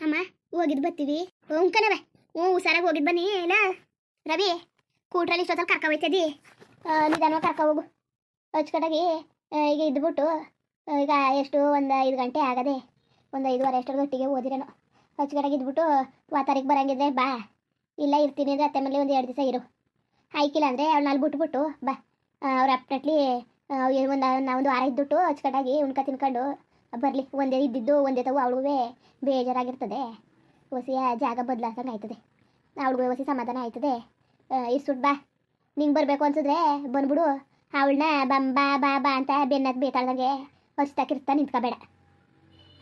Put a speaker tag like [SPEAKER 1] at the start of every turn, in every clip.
[SPEAKER 1] ಅಮ್ಮ ಹೋಗಿದ್ ಬರ್ತೀವಿ ಕಣವ ಹುಷಾರಾಗಿ ಹೋಗಿದ್ ಬನ್ನಿ ಇಲ್ಲ ರವಿ ಕೂಟ್ರಲ್ಲಿ ಇಷ್ಟೊತ್ತಲ್ಲಿ ಕರ್ಕ ಹೋಯ್ತದಿ ನಿಧಾನವಾಗಿ ಕರ್ಕ ಹೋಗು ಅಚ್ಚುಕಟ್ಟಾಗಿ ಈಗ ಇದ್ಬಿಟ್ಟು ಈಗ ಎಷ್ಟು ಒಂದು 5 ಗಂಟೆ ಆಗದೆ ಒಂದು 5:15 ಅಷ್ಟರ ಗಟ್ಟಿಗೆ ಓದಿರೋನು ಅಚ್ಚುಕಟ್ಟಾಗಿ ಇದ್ಬಿಟ್ಟು ವಾತಾರಿಗೆ ಬರಂಗಿದ್ರೆ ಬಾ ಇಲ್ಲ ಇರ್ತೀನಿ ಅಂದರೆ ಅತ್ತೆ ಮೇಲೆ ಒಂದು 2 ದಿವಸ ಇರು ಆಯ್ಕಿಲ್ಲ ಅಂದರೆ ಅವಳನ್ನ ಬಿಟ್ಬಿಟ್ಟು ಬಾ ಅವ್ರ ಅಪ್ನಟ್ಲಿ ಒಂದು ವಾರ ಇದ್ಬಿಟ್ಟು ಅಚ್ಚುಕಟ್ಟಾಗಿ ಉಣ್ಕ ತಿನ್ಕೊಂಡು ಬರಲಿ ಒಂದೇ ಇದ್ದಿದ್ದು ಒಂದೇ ತಗೋ ಅವಳಿಗೂ ಬೇಜಾರಾಗಿರ್ತದೆ ಹೊಸಿಯ ಜಾಗ ಬದಲಾಸಂಗೆ ಆಯ್ತದೆ ಅವಳಿಗೂ ಹೊಸಿ ಸಮಾಧಾನ ಆಯ್ತದೆ ಇರ್ಸುಟ್ ಬಾ ನಿಂಗೆ ಬರಬೇಕು ಅನ್ಸಿದ್ರೆ ಬಂದ್ಬಿಡು ಅವಳನ್ನ ಬಾ ಬಾ ಬಾ ಅಂತ ಬೆನ್ನತ್ ಬೇಕಾಳ್ದಂಗೆ ಹೊಸ್ತಾಕಿರ್ತಾ ನಿಂತ್ಕೋಬೇಡ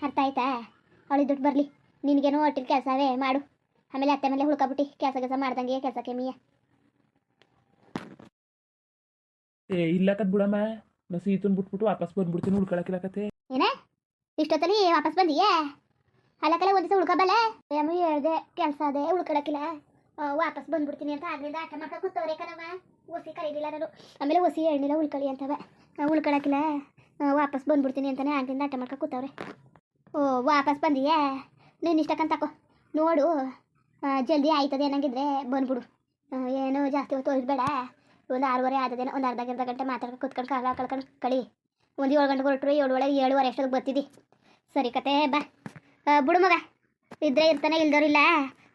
[SPEAKER 1] ಅರ್ಥ ಆಯ್ತಾ ಅವಳಿದ್ದುಟ್ಟು ಬರಲಿ ನಿನಗೇನೋ ಒಟ್ಟಿನ ಕೆಲಸವೇ ಮಾಡು ಆಮೇಲೆ ಅತ್ತೆ ಮೇಲೆ ಹುಳ್ಕೊಬಿಟ್ಟು ಕೆಲಸ ಮಾಡ್ದಂಗೆ ಕೆಲಸಕ್ಕೆ ಮೀಯ
[SPEAKER 2] ಇಲ್ಲಕತ್ ಬಿಡಮ್ಮ ನಾ ಸೀತನ್ ಬಿಟ್ಬಿಟ್ಟು ವಾಪಸ್ ಬಂದ್ಬಿಡ್ತೀನಿ ಉಳ್ಕೊಳಕಿಲ್ಲಕತ್ತೆ
[SPEAKER 1] ಏನ ಇಷ್ಟೊತ್ತಲ್ಲಿ ವಾಪಸ್ ಬಂದಿಯಾ ಅಲ್ಲಕಲ್ಲ ಒಂದು ದಿವಸ ಉಳ್ಕೊಬಲ್ಲ ಅಮ್ಮ ಹೇಳ್ದೆ ಕೆಲಸ ಅದೇ ಉಳ್ಕೊಳಕಿಲ್ಲ ವಾಪಸ್ ಬಂದ್ಬಿಡ್ತೀನಿ ಅಂತ ಆಗ್ಲಿಂದ ಆಟ ಮಾಡ್ಕೊ ಕೂತವ್ರೆ ಕಣವ ಒಸಿ ಕರೀಲಿಲ್ಲ ನಾನು ಆಮೇಲೆ ಒಸಿ ಹೇಳಿಲ್ಲ ಉಳ್ಕೊಳ್ಳಿ ಅಂತವ ಉಳ್ಕೊಳಕಿಲ್ಲ ವಾಪಸ್ ಬಂದ್ಬಿಡ್ತೀನಿ ಅಂತಾನೆ ಆಗ್ಲಿಂದ ಆಟ ಮಾಡ್ಕೊ ಕೂತವ್ರೆ ಓ ವಾಪಸ್ ಬಂದಿಯಾ ನೀನು ಇಷ್ಟಕ್ಕಂತ ತಕೋ ನೋಡು ಜಲ್ದಿ ಆಯ್ತದೆ ಏನಂಗಿದ್ರೆ ಬಂದ್ಬಿಡು ಏನು ಜಾಸ್ತಿ ಹೊತ್ತು ಹೋಗ್ಬೇಡ ಒಂದು 6:30 ಆದದೇನೋ ಒಂದು ಅರ್ಧ ಗಂಟೆ ಮಾತಾಡ್ಕೊ ಕೂತ್ಕೊಂಡು ಕಾಲ ಕಳ್ಕೊಂಡು ಕಳಿ ಒಂದು 7 ಗಂಟೆಗೆ ಹೊರಟ್ರು 7:30 ಅಷ್ಟೊತ್ತಿಗೆ ಬರ್ತಿದ್ದಿ ಸರಿ ಕತೆ ಬಾ ಬಿಡು ಮಗ ಇದ್ರೆ ಇರ್ತಾನೆ ಇಲ್ದೋರಿಲ್ಲ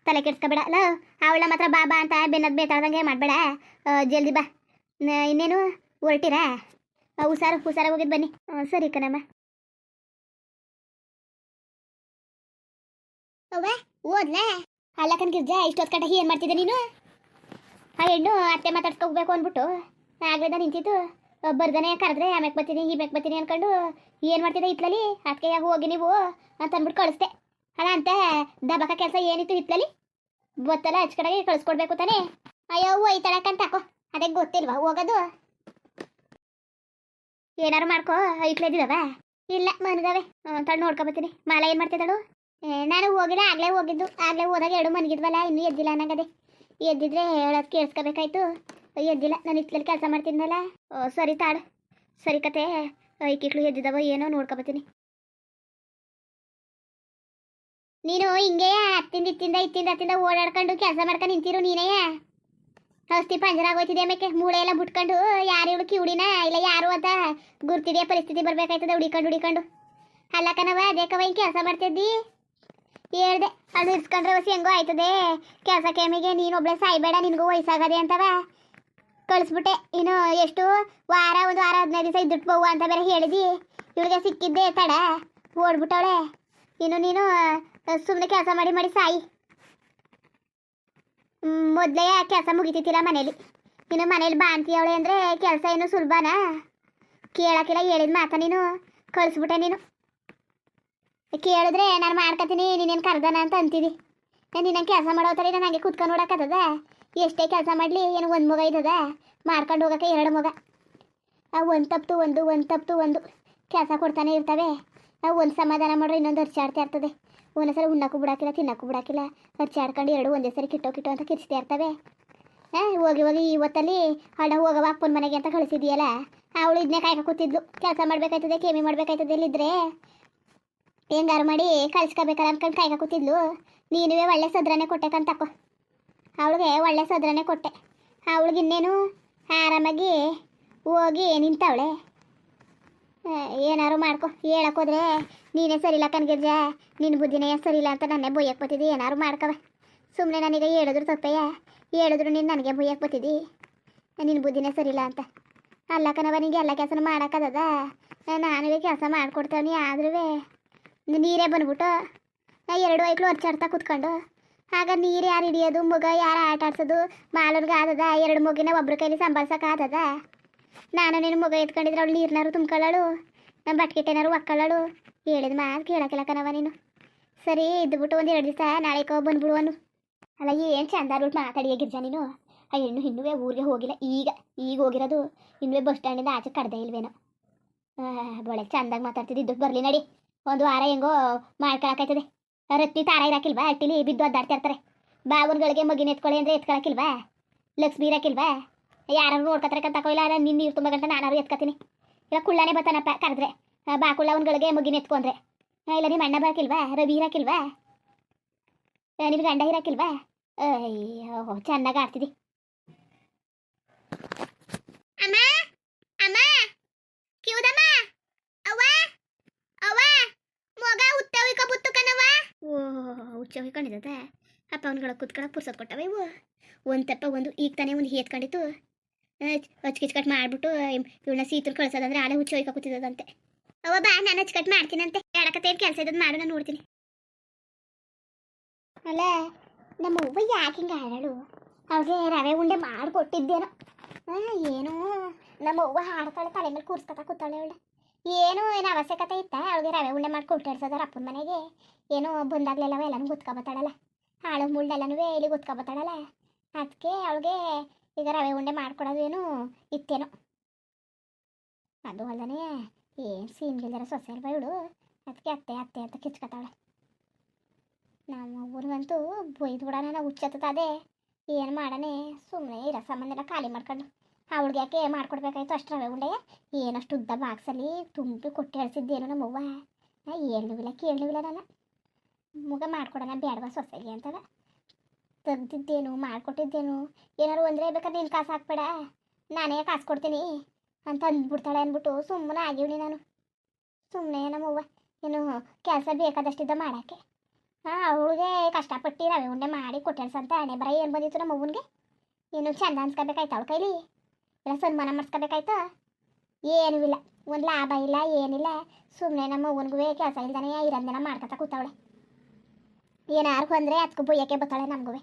[SPEAKER 1] ತಲೆ ಕೆಡ್ಸ್ಕೊಬೇಡ ಅಲ್ಲ ಅವಳ ಮಾತ್ರ ಬಾ ಬಾ ಅಂತ ಬೆನ್ನದ್ ಬೇಕಾದಂಗೆ ಮಾಡಬೇಡ ಜಲ್ದಿ ಬಾ ಇನ್ನೇನು ಹೊರಟಿರಾ ಹುಷಾರಾಗಿ ಹೋಗಿದ್ದು ಬನ್ನಿ ಸರಿ ಕಣಮ್ಮ ಅವ್ವ ಓದ್ಲಾ ಅಲ್ಲ ಕನ್ಗಿರ್ಜ ಇಷ್ಟೊತ್ತು ಕಟ್ಟ ಏನು ಮಾಡ್ತಿದ್ದೆ ನೀನು ಆ ಹೆಣ್ಣು ಅತ್ತೆ ಮಾತಾಡ್ಸ್ಕೋಬೇಕು ಅಂದ್ಬಿಟ್ಟು ಆಗ್ಲಿಂದ ನಿಂತಿದ್ದು ಬರ್ದಾನೆ ಕರೆದ್ರೆ ಆಮ್ಯಾಕೆ ಬರ್ತೀನಿ ಈ ಬೇಕು ಬರ್ತೀನಿ ಅನ್ಕೊಂಡು ಏನು ಮಾಡ್ತಿದ್ದೆ ಇತ್ಲಲ್ಲಿ ಅದಕ್ಕೆ ಹೋಗಿ ನೀವು ಅಂತ ಅಂದ್ಬಿಟ್ಟು ಕಳಿಸ್ದೆ ಅಲ್ಲ ಅಂತ ದಬಕ ಕೆಲಸ ಏನಿತ್ತು ಇತ್ಲಲ್ಲಿ ಗೊತ್ತಲ್ಲ ಕಡೆಗೆ ಕಳಿಸ್ಕೊಡ್ಬೇಕು ತಾನೇ ಅಯ್ಯೋ ಒಯ್ತಾಳಕ್ಕಂತ ತಾಕೋ ಅದೇ ಗೊತ್ತಿಲ್ವಾ ಹೋಗೋದು ಏನಾರು ಮಾಡ್ಕೋ ಇಟ್ಲೇದಿದವ ಇಲ್ಲ ಮನ್ಗವೆ ತಡ್ ನೋಡ್ಕೊಬತ್ತೀನಿ ಮಾಲ ಏನು ಮಾಡ್ತಿದ್ದಳು ನಾನು ಹೋಗಿಲ್ಲ ಆಗಲೇ ಹೋಗಿದ್ದು ಆಗಲೇ ಹೋದಾಗ 2 ಮನಗಿದ್ವಲ್ಲ ಇನ್ನೂ ಎದ್ದಿಲ್ಲ ಅನ್ನಂಗದೆ ಎದ್ದಿದ್ರೆ ಹೇಳೋದು ಕೇಳಿಸ್ಕೋಬೇಕಾಯ್ತು ಎದ್ದಿಲ್ಲ ನಾನು ಇತ್ಲಲ್ಲಿ ಕೆಲಸ ಮಾಡ್ತಿದ್ನಲ್ಲ ಸರಿ ತಾಡು ಸರಿ ಕತೆ ಐಕಿಕ್ಳು ಎದ್ದಿದವ ಏನೋ ನೋಡ್ಕೊಬತ್ತೀನಿ ನೀನು ಹಿಂಗೆ ಇತ್ತಿಂದ ಓಡಾಡ್ಕೊಂಡು ಕೆಲಸ ಮಾಡ್ಕೊಂಡು ನಿಂತಿರು ನೀನೇ ಔಷಧಿ ಪಂಜರ ಆಗೋಯ್ತಿದೆ ಆಮೇಲೆ ಮೂಳೆ ಎಲ್ಲ ಬಿಟ್ಕೊಂಡು ಯಾರು ಇವಳು ಕಿವುಡಿನ ಇಲ್ಲ ಯಾರು ಅಂತ ಗುರ್ತಿದೆಯಾ ಪರಿಸ್ಥಿತಿ ಬರ್ಬೇಕಾಯ್ತದೆ ಹುಡಿಕೊಂಡು ಅಲ್ಲ ಕಣವ ಅದೇಕವ ಹಿಂಗೆ ಕೆಲಸ ಮಾಡ್ತಿದ್ದಿ ಹೇಳ್ದೆ ಅದು ಇರ್ಸ್ಕೊಂಡ್ರೆ ಹೊಸಿ ಹೆಂಗೋ ಆಯ್ತದೆ ಕೆಲಸ ಕೆಮಿಗೆ ನೀನು ಒಬ್ಳೆ ಸಾಯ್ಬೇಡ ನಿನಗೂ ವಯಸ್ಸಾಗದೆ ಅಂತವ ಕಳಿಸ್ಬಿಟ್ಟೆ ಇನ್ನು ಎಷ್ಟು ವಾರ 15 ದಿವಸ ಇದ್ದುಟ್ಟು ಬೋವು ಅಂತ ಬೇರೆ ಹೇಳಿದಿ ಇವಳಿಗೆ ಸಿಕ್ಕಿದ್ದೆ ತಡ ಓಡ್ಬಿಟ್ಟವಳೆ ಇನ್ನು ನೀನು ಸುಮ್ಮನೆ ಕೆಲಸ ಮಾಡಿ ಸಾಯಿ ಮೊದಲೇ ಕೆಲಸ ಮುಗಿತಿತ್ತಿಲ್ಲ ಮನೇಲಿ ಇನ್ನು ಮನೇಲಿ ಬಾ ಅಂತೀಯವಳೆ ಅಂದರೆ ಕೆಲಸ ಏನು ಸುಲಭನಾ ಕೇಳಕ್ಕಿಲ್ಲ ಹೇಳಿದ ಮಾತ ನೀನು ಕಳಿಸ್ಬಿಟ್ಟೆ ನೀನು ಕೇಳಿದ್ರೆ ನಾನು ಮಾಡ್ಕೊತೀನಿ ನೀನೇನು ಕರ್ದನ ಅಂತ ಅಂತಿದ್ದಿ ನೀನು ಕೆಲಸ ಮಾಡೋತಾರೆ ನಾನು ಹಂಗೆ ಕುತ್ಕೊಂಡು ನೋಡೋಕ್ಕದ ಎಷ್ಟೇ ಕೆಲಸ ಮಾಡಲಿ ಏನು ಒಂದು ಮಗ ಇದ್ದದ ಮಾಡ್ಕೊಂಡು ಹೋಗೋಕ್ಕೆ 2 ಮಗ ಒಂದು ತಪ್ತು ಒಂದು ಕೆಲಸ ಕೊಡ್ತಾನೆ ಇರ್ತವೆ ಒಂದು ಸಮಾಧಾನ ಮಾಡ್ರೆ ಇನ್ನೊಂದು ಹರ್ಚಾಡ್ತಾ ಇರ್ತದೆ ಒಂದೊಂದ್ಸರಿ ಉಣ್ಣಕ್ಕೂ ಬಿಡಾಕಿಲ್ಲ ತಿನ್ನಕ್ಕೂ ಬಿಡಾಕಿಲ್ಲ ಹರ್ಚಾಡ್ಕೊಂಡು 2 ಒಂದೇ ಸರಿ ಕಿಟ್ಟೋ ಅಂತ ಕಿರ್ಚ್ತಾ ಇರ್ತವೆ ಹೋಗಿ ಇವತ್ತಲ್ಲಿ ಹಣ ಹೋಗವ ಅಪ್ಪನ ಮನೆಗೆ ಅಂತ ಕಳಿಸಿದೆಯಲ್ಲ ಅವಳು ಇದನ್ನೇ ಕಾಯ್ಕ ಕೂತಿದ್ಲು ಕೆಲಸ ಮಾಡ್ಬೇಕಾಯ್ತದೆ ಕೆಮಿ ಮಾಡ್ಬೇಕಾಯ್ತದೆ ಇಲ್ಲಿದ್ರೆ ಹೆಂಗಾರು ಮಾಡಿ ಕಳ್ಸ್ಕೋಬೇಕಲ್ಲ ಅನ್ಕೊಂಡು ಕಾಯ್ಕ ಕೂತಿದ್ಲು ನೀನುವೇ ಒಳ್ಳೆ ಸದ್ರನೆ ಕೊಟ್ಟೆಕಂತ ತಕೋ ಅವಳಿಗೆ ಒಳ್ಳೆ ಸದ್ರನೆ ಕೊಟ್ಟೆ ಅವಳಿಗೆ ಇನ್ನೇನು ಆರಾಮಾಗಿ ಹೋಗಿ ನಿಂತವಳೆ ಏನಾರು ಮಾಡ್ಕೊ ಹೇಳಕ್ಕೋದ್ರೆ ನೀನೇ ಸರಿಲ್ಲ ಕನ್ಗಿರ್ಜ ನಿನ್ನ ಬುದ್ಧಿನೇ ಸರಿಲ್ಲ ಅಂತ ನನ್ನೇ ಬೊಯ್ಯಕ್ಕೆ ಬತ್ತಿದ್ದಿ ಏನಾರು ಮಾಡ್ಕವ ಸುಮ್ಮನೆ ನನಗೆ ಹೇಳಿದ್ರು ತಪ್ಪಯ್ಯ ಹೇಳಿದ್ರು ನೀನು ನನಗೆ ಬೊಯ್ಯಕ್ಕೆ ಬತ್ತಿದ್ದಿ ನಿನ್ನ ಬುದ್ಧಿನೇ ಸರಿಲ್ಲ ಅಂತ ಅಲ್ಲ ಕಣವ ನಿಂಗೆ ಎಲ್ಲ ಕೆಲಸನೂ ಮಾಡೋಕ್ಕದ ನಾನುವೇ ಕೆಲಸ ಮಾಡಿಕೊಡ್ತೇವನಿ ಆದ್ರೂ ನೀರೇ ಬಂದ್ಬಿಟ್ಟು 2 ಐಕ್ಳು ಹರ್ಚಾಡ್ತಾ ಕೂತ್ಕೊಂಡು ಆಗ ನೀರು ಯಾರು ಹಿಡಿಯೋದು ಮಗ ಯಾರು ಆಟ ಆಡ್ಸೋದು ಮಾಲನ್ಗೆ ಆದದ 2 ಮಗಿನ ಒಬ್ರ ಕೈಲಿ ಸಂಭಾಳ್ಸೋಕೆ ಆದದ ನಾನು ನೀನು ಮಗ ಎತ್ಕೊಂಡಿದ್ರೆ ಅವಳು ನೀರ್ನಾರು ತುಂಬ್ಕೊಳ್ಳೋಳು ನಮ್ಮ ಬಟ್ಕೆಟೇನಾರು ಒಕ್ಕಳಳು ಹೇಳಿದ ಮಾತು ಕೇಳಕ್ಕಿಲ್ಲ ಕಣವ ನೀನು ಸರಿ ಇದ್ಬಿಟ್ಟು ಒಂದು 2 ದಿವಸ ನಾಳೆಕೋ ಬಂದ್ಬಿಡುವನು ಅಲ್ಲ ಏನು ಚಂದ ರೂಟ್ ಮಾತಾಡಿಯ ಗಿರ್ಜಾ ನೀನು ಆ ಹೆಣ್ಣು ಇನ್ನೂ ಊರಿಗೆ ಹೋಗಿಲ್ಲ ಈಗ ಹೋಗಿರೋದು ಇನ್ನೂ ಬಸ್ ಸ್ಟ್ಯಾಂಡಿಂದ ಆಚೆ ಕಡ್ದೇ ಇಲ್ವೇನೋ ಒಳ್ಳೆ ಚಂದಾಗಿ ಮಾತಾಡ್ತಿದ್ದು ಬರಲಿ ನಡಿ ಒಂದು ವಾರ ಹೆಂಗೋ ಮಾಡ್ಕೊಳಕಾಯ್ತದೆ ರತ್ತಿ ತಾರ ಇರಾಕಿಲ್ವಾ ಅಟ್ಟಿಲಿ ಬಿದ್ದು ಅದ್ದಾಡ್ತಾ ಇರ್ತಾರೆ ಬಾವನ್ಗಳಿಗೆ ಮಗಿನ ಎತ್ಕೊಳ್ಳಿ ಅಂದರೆ ಎತ್ಕೊಳಕಿಲ್ವಾ ಲಕ್ಷ್ಮಿ ಇರಾಕಿಲ್ವಾ ಯಾರು ನೋಡ್ಕೊತಾರಕ್ಕಂತ ತಗೊಳ್ಳ ನಿನ್ನ ನೀರು ತುಂಬ ಗಂಟೆ ನಾನಾರು ಎತ್ಕೊತೀನಿ ಇಲ್ಲ ಕುಳ್ಳಾನೇ ಬರ್ತಾನಪ್ಪ ಕರೆದ್ರೆ ಬಾಕುಳ್ಳ ಅವನ್ಗಳಿಗೆ ಮಗಿನ ಎತ್ಕೊಂಡ್ರೆ ಇಲ್ಲ ನಿಮ್ಮ ಅಣ್ಣ ಬಾಕಿಲ್ವಾ ರವಿ ಇರಾಕಿಲ್ವಾ ನಿನ್ ಗಂಡ ಇರಾಕಿಲ್ವಾ ಅಯ್ಯೋ ಚೆನ್ನಾಗಿ ಆಡ್ತಿದ್ದಿ ಅಮ್ಮ ಅಮ್ಮ ಕಿವುದಮ್ಮ ಅವ್ವ ಅವ್ವ ಮೊಗ ಉತ್ತವಿಕ ಬುತ್ತು ಕಣವ್ವ ಓ ಹುಚ್ಚ ಕಂಡಿದ್ದ ಅಪ್ಪ ಅವನ್ಗಳ ಕುತ್ಕೊಳಕ್ ಪುರ್ಸತ್ ಕೊಟ್ಟವ ಇವು ಒಂದು ತಪ್ಪ ಒಂದು ಈಗ ತಾನೇ ಒಂದು ಹೇತ್ಕೊಂಡಿತ್ತು ಅಚ್ಕಿಚ್ಕಟ್ ಮಾಡ್ಬಿಟ್ಟು ಇವಳನ್ನ ಸೀತರು ಕಳ್ಸೋದಂದ್ರೆ ಆಳೆ ಹುಚ್ಚ ಹೋಯ್ಕ ಕೂತಿದಂತೆ ಅವ ಬಾ ನಾನು ಅಚ್ಕಟ್ ಮಾಡ್ತೀನಂತೆ ಹೇಳಕತ್ತೇನು ಕೆಲಸ ಇದ್ದದ್ದು ಮಾಡು ನಾನು ನೋಡ್ತೀನಿ ಅಲ್ಲ ನಮ್ಮ ಅವ್ವ ಯಾಕೆ ಹಿಂಗೆ ಹಾಡಾಳು ಅವ್ರಿಗೆ ರವೆ ಉಂಡೆ ಮಾಡಿಕೊಟ್ಟಿದ್ದೇನೋ ಏನೋ ನಮ್ಮ ಅವ್ವ ಹಾಡ್ತಾಳೆ ತಲೆ ಮೇಲೆ ಕೂರ್ಸ್ಕೊತಾ ಅವಳು ಏನು ಅವಶ್ಯಕತೆ ಇತ್ತ ಅವಳಿಗೆ ರವೆ ಉಂಡೆ ಮಾಡಿ ಕೊಟ್ಟಿಡ್ಸೋದಾರ ಅಪ್ಪನ ಮನೆಗೆ ಏನೋ ಬಂದಾಗ್ಲೆಲ್ಲವ ಎಲ್ಲನೂ ಗೊತ್ಕೊಬತ್ತಾಳಲ್ಲ ಹಾಳು ಮುಳ್ಳೆಲ್ಲನೂ ಇಲ್ಲಿ ಗೊತ್ಕೊಬತ್ತಾಳಲ್ಲ ಅದಕ್ಕೆ ಅವಳಿಗೆ ಈಗ ರವೆ ಉಂಡೆ ಮಾಡ್ಕೊಡೋದು ಏನು ಇತ್ತೇನೋ ಅದು ಅಲ್ಲದೇ ಏನು ಸೀನ್ಗಿಲ್ದಾರ ಸೊಸೆ ಅಲ್ವಾ ಇವಳು ಅದಕ್ಕೆ ಅತ್ತೆ ಅತ್ತೆ ಅಂತ ಕಿಚ್ಕೊತಾಳೆ ನಮ್ಮ ಊರಿಗಂತೂ ಬೊಯ್ದು ಬಿಡೋಣ ನಾವು ಹುಚ್ಚತ್ತದೆ ಏನು ಮಾಡನೆ ಸುಮ್ಮನೆ ಇರೋ ಸಾಮಾನೆಲ್ಲ ಖಾಲಿ ಮಾಡ್ಕೊಂಡು ಅವಳಿಗೆ ಯಾಕೆ ಮಾಡ್ಕೊಡ್ಬೇಕಾಯ್ತು ಅಷ್ಟು ರವೆ ಉಂಡೆ ಏನಷ್ಟು ಉದ್ದ ಬಾಕ್ಸಲ್ಲಿ ತುಂಬಿ ಕೊಟ್ಟು ಹೇಳ್ಸಿದ್ದೇನು ನಮ್ಮವ್ವ ಕೇಳಲಿಲ್ಲ ನಾನು ಮುಗ ಮಾಡ್ಕೊಡೋಣ ಬೇಡವಾ ಸೊಸೆಗೆ ಅಂತವ ತೆಗ್ದಿದ್ದೇನು ಮಾಡಿಕೊಟ್ಟಿದ್ದೇನು ಏನಾರು ಅಂದರೆ ಬೇಕಾದ್ರೆ ನೀನು ಕಾಸು ಹಾಕ್ಬೇಡ ನಾನೇ ಕಾಸು ಕೊಡ್ತೀನಿ ಅಂತ ಅಂದ್ಬಿಡ್ತಾಳೆ ಅಂದ್ಬಿಟ್ಟು ಸುಮ್ಮನೆ ಆಗಿವ್ನಿ ನಾನು ಸುಮ್ಮನೆ ನಮ್ಮವ್ವ ಏನು ಕೆಲಸ ಬೇಕಾದಷ್ಟಿದ್ದ ಮಾಡೋಕ್ಕೆ ಅವಳಿಗೆ ಕಷ್ಟಪಟ್ಟು ರವೆ ಉಂಡೆ ಮಾಡಿ ಕೊಟ್ಟಿರ್ಸಂತ ಹಣೆ ಬರ ಏನು ಬಂದಿತ್ತು ನಮ್ಮ ಅವ್ವನಿಗೆ ಏನು ಚಂದ ಅನ್ಸ್ಕೋಬೇಕಾಯ್ತು ಅವಳ ಕೈಲಿ ಇಲ್ಲ ಸನ್ಮಾನ ಮಾಡಿಸ್ಕೋಬೇಕಾಯ್ತು ಏನೂ ಇಲ್ಲ ಒಂದು ಲಾಭ ಇಲ್ಲ ಏನಿಲ್ಲ ಸುಮ್ಮನೆ ನಮ್ಮ ಅವ್ವನಿಗೂ ಕೆಲಸ ಇಲ್ದಾನೆ ಇರೋದನ್ನ ಮಾಡ್ಕೊತಾ ಕೂತವಳೆ ಏನಾರು ಬಂದರೆ ಅದಕ್ಕೂ ಬೊಯ್ಯಕ್ಕೆ ಬರ್ತಾಳೆ ನಮಗೂ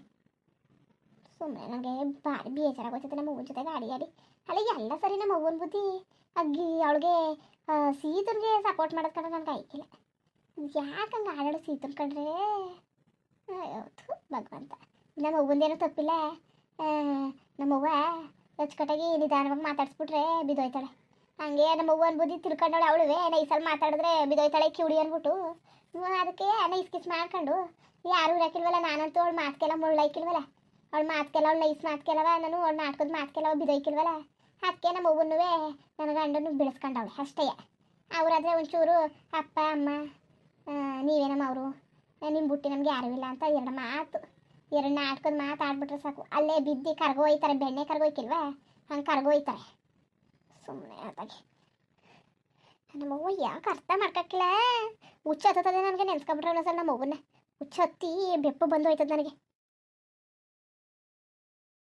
[SPEAKER 1] ಸುಮ್ಮನೆ ನನಗೆ ಭಾರಿ ಬೇಜಾರಾಗೋಯ್ತದೆ ನಮ್ಮ ಅವ್ವನ ಜೊತೆ ಗಾಡಿ ಆಡಿ ಅಲ್ಲ ಎಲ್ಲ ಸರಿ ನಮ್ಮ ಅವ್ವನ ಬುದ್ಧಿ ಅಗ್ಗಿ ಅವಳಿಗೆ ಸೀತನ್ಗೆ ಸಪೋರ್ಟ್ ಮಾಡೋದು ಕಂಡ್ರೆ ನನಗೆ ಆಯ್ಕಿಲ್ಲ ಯಾಕೆ ಹಂಗೆ ಆಡಾಡು ಸೀತನ್ ಕಂಡ್ರೆ ಹೌದು ಭಗವಂತ ನಮ್ಮ ಅವ್ವಂದೇನೂ ತಪ್ಪಿಲ್ಲ ನಮ್ಮವ್ವ ಅಚ್ಚುಕಟ್ಟಾಗಿ ನಿಧಾನವಾಗಿ ಮಾತಾಡ್ಸ್ಬಿಟ್ರೆ ಬಿದ್ದೋಯ್ತಾಳೆ ಹಂಗೆ ನಮ್ಮ ಅವ್ವನ ಬುದ್ಧಿ ತಿಳ್ಕೊಂಡವಳೆ ಅವಳುವೆ ನೈಸಲ್ಲಿ ಮಾತಾಡಿದ್ರೆ ಬಿದ್ದೋಯ್ತಾಳೆ ಕಿವುಡಿ ಅಂದ್ಬಿಟ್ಟು ಅದಕ್ಕೆ ನೈಸ್ ಕಿಸ್ ಮಾಡ್ಕೊಂಡು ಯಾರು ಇರಾಕಿಲ್ವಲ್ಲ ನಾನಂತೂ ಅವಳು ಮಾತ್ಕೆಲ್ಲ ಮುಳ್ಳೈಕಿಲ್ವಲ್ಲ ಅವಳು ಮಾತ್ಕೆಲ್ಲ ಅವಳು ನೈಸ್ ಮಾತ್ಕೆಲ್ಲವ ನಾನು ಅವಳು ನಾಟ್ಕದ ಮಾತ್ಕೆಲ್ಲವ ಬಿದ್ದೋಯ್ಕಿಲ್ವಲ್ಲ ಅದಕ್ಕೆ ನಮ್ಮ ಅವ್ವನೂ ನನ್ನ ಗಂಡನ್ನು ಬೆಳೆಸ್ಕೊಂಡವಳೆ ಅಷ್ಟೇ ಅವರಾದರೆ ಒಂಚೂರು ಅಪ್ಪ ಅಮ್ಮ ನೀವೇ ನಮ್ಮ ಅವರು ನಿಮ್ಮ ಬುಟ್ಟಿ ನಮ್ಗೆ ಯಾರೂ ಇಲ್ಲ ಅಂತ ಎರಡು ನಾಟಕದ ಮಾತಾಡ್ಬಿಟ್ರೆ ಸಾಕು ಅಲ್ಲೇ ಬಿದ್ದು ಕರ್ಗೋಯ್ತಾರೆ ಬೆಣ್ಣೆ ಕರ್ಗೋಯ್ಕಿಲ್ವಾ ಹಂಗೆ ಕರ್ಗೋಯ್ತಾರೆ ಸುಮ್ಮನೆ ಅದಾಗಿ ನಮ್ಮವ್ವ ಯಾಕೆ ಅರ್ಥ ಮಾಡ್ಕೊಕ್ಕಿಲ್ಲ ಹುಚ್ಚ ಹತ್ತದ ನನಗೆ ನೆನ್ಸ್ಕೊಬಿಟ್ರೆ ಸರ್ ನಮ್ಮ ಅವ್ವನ್ನ ಹುಚ್ಚ ಹತ್ತಿ ಬೆಪ್ಪು ಬಂದು ಹೋಯ್ತದ ನನಗೆ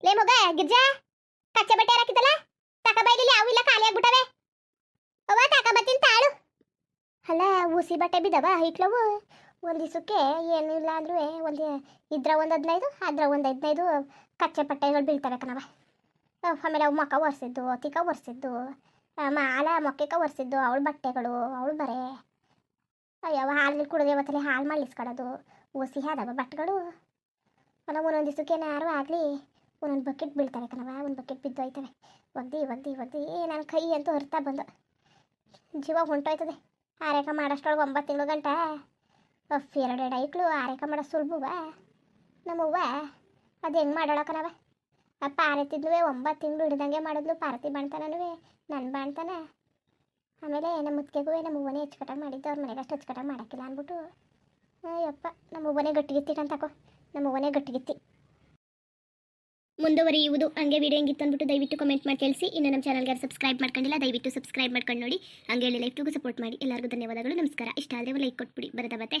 [SPEAKER 1] ಲೇ ಮಗ ಗಿರ್ಜಾ ಕಚ್ಚೆ ಬಟ್ಟೆ ಹಾಕಿದ್ದಲ್ಲ ತಕಬೈಲಿ ಅವು ಇಲ್ಲ ಖಾಲಿ ಆಗ್ಬಿಟ್ಟವೆ ಅವ್ವ ತಕಬತ್ತೀನಿ ತಾಳು ಅಲ್ಲ ಉಸಿ ಬಟ್ಟೆ ಬಿದ್ದವ ಹಿಟ್ಲವು ಒಂದು ದಿವಸಕ್ಕೆ ಏನು ಇಲ್ಲ ಅಂದ್ರೂ ಒಂದು ಇದ್ರ ಒಂದು 15 ಅದ್ರ ಒಂದು 15 ಕಚ್ಚೆ ಬಟ್ಟೆಗಳು ಬೀಳ್ತವೆ ಕಣವ ಆಮೇಲೆ ಅವು ಮೊಕ್ಕ ಒರೆಸಿದ್ದು ತಿಕ್ಕ ಒರೆಸಿದ್ದು ಮಾಲ ಮೊಕ್ಕಕ್ಕೆ ಒರೆಸಿದ್ದು ಅವಳ ಬಟ್ಟೆಗಳು ಅವಳು ಬರೆ ಅಯ್ಯವ ಹಾಲು ಕುಡಿದೆ ಇವತ್ತಲ್ಲಿ ಹಾಲು ಮಾಡಿಸ್ಕೊಡೋದು ಒಸಿ ಆದವ ಬಟ್ಟೆಗಳು ನಾವು ಒಂದೊಂದು ದಿವಸಕ್ಕೆ ಏನಾರು ಆಗಲಿ ಒಂದೊಂದು ಬಕೆಟ್ ಬೀಳ್ತವೆ ಕಣವ ಒಂದು ಬಕೆಟ್ ಬಿದ್ದೋಯ್ತವೆ ಒಗ್ದು ನನ್ನ ಕೈ ಅಂತೂ ಹೊರ್ತಾ ಬಂದು ಜೀವ ಹೊಂಟೋಯ್ತದೆ ಆರೈಕೆ ಮಾಡೋಷ್ಟೊಳಗೆ 9 ತಿಂಗಳು ಗಂಟ ಎರಡೆರಡು ಐಕ್ಳು ಆರೈಕೆ ಮಾಡೋ ಸುಲಭವ ನಮ್ಮವ್ವ ಅದು ಹೆಂಗೆ ಮಾಡೋಳಕನವ ಆ ಪಾರತಿದ್ಲು 9 ತಿಂಗಳು ಹಿಡ್ದಂಗೆ ಮಾಡಿದ್ಲು ಪಾರತಿ ಬಾಣ್ತಾನೂ ನನ್ನ ಬಾಣ್ತಾನ ಆಮೇಲೆ ನಮ್ಮ ಮುತ್ತಿಗೆಗೂ ನಮ್ಮ ಅವ್ವನೇ ಹೆಚ್ಚುಕಟ್ಟಾಗಿ ಮಾಡಿದ್ದು ಅವ್ರ ಮನೆಗೆ ಅಷ್ಟು ಹೆಚ್ಚುಕಟ್ಟಾಗಿ ಮಾಡೋಕ್ಕಿಲ್ಲ ಅಂದ್ಬಿಟ್ಟು ಯಪ್ಪ ನಮ್ಮ ಅವ್ವನೇ ಗಟ್ಟಿಗಿತ್ತಿ ಅಂತಕೋ ನಮ್ಮ ಅವ್ವನೇ ಗಟ್ಟಿಗಿತ್ತಿ ಮುಂದುವರಿಯುವುದು ಹಂಗೆ ವಿಡಿಯೋ ಹೆಂಗಿತ್ತು ಅಂದ್ಬಿಟ್ಟು ದಯವಿಟ್ಟು ಕಮೆಂಟ್ ಮಾಡಿ ತಿಳಿಸಿ ಇನ್ನು ನಮ್ಮ ಚಾನಲ್ಗೆ ಸಬ್ಸ್ಕ್ರೈಬ್ ಮಾಡ್ಕೊಂಡಿಲ್ಲ ದಯವಿಟ್ಟು ಸಬ್ಸ್ಕ್ರೈಬ್ ಮಾಡ್ಕೊಂಡು ನೋಡಿ ಹಂಗೆ ಲೈಫ್ಗೂ ಸಪೋರ್ಟ್ ಮಾಡಿ ಎಲ್ಲರಿಗೂ ಧನ್ಯವಾದಗಳು ನಮಸ್ಕಾರ ಇಷ್ಟ ಆದರೆ ಲೈಕ್ ಕೊಟ್ಬಿಡಿ ಬರದವತ್ತೆ